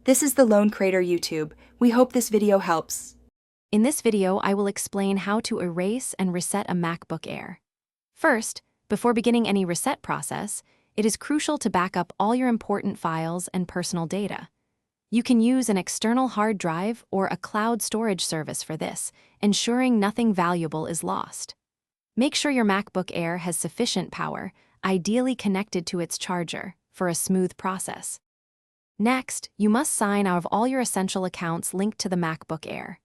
This is the Lone Crater YouTube. We hope this video helps. In this video, I will explain how to erase and reset a MacBook Air. First, before beginning any reset process, it is crucial to back up all your important files and personal data. You can use an external hard drive or a cloud storage service for this, ensuring nothing valuable is lost. Make sure your MacBook Air has sufficient power, ideally connected to its charger, for a smooth process. Next, you must sign out of all your essential accounts linked to the MacBook Air.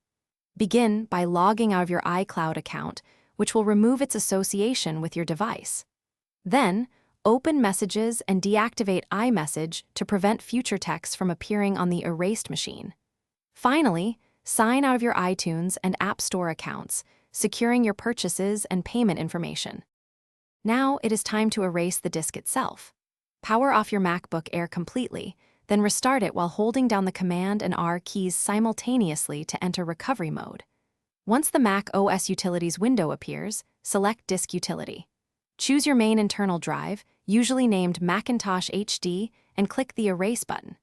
Begin by logging out of your iCloud account, which will remove its association with your device. Then, open Messages and deactivate iMessage to prevent future texts from appearing on the erased machine. Finally, sign out of your iTunes and App Store accounts, securing your purchases and payment information. Now it is time to erase the disk itself. Power off your MacBook Air completely, then restart it while holding down the Command and R keys simultaneously to enter recovery mode. Once the macOS Utilities window appears, select Disk Utility. Choose your main internal drive, usually named Macintosh HD, and click the Erase button.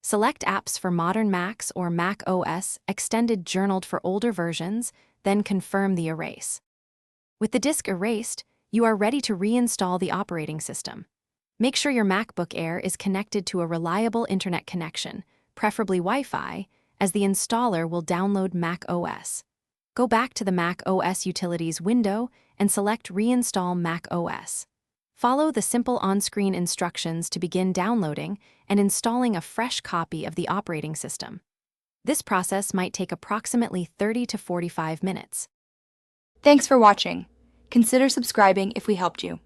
Select Apps for modern Macs or macOS Extended Journaled for older versions, then confirm the erase. With the disk erased, you are ready to reinstall the operating system. Make sure your MacBook Air is connected to a reliable internet connection, preferably Wi-Fi, as the installer will download macOS. Go back to the macOS Utilities window and select Reinstall macOS. Follow the simple on-screen instructions to begin downloading and installing a fresh copy of the operating system. This process might take approximately 30 to 45 minutes. Thanks for watching. Consider subscribing if we helped you.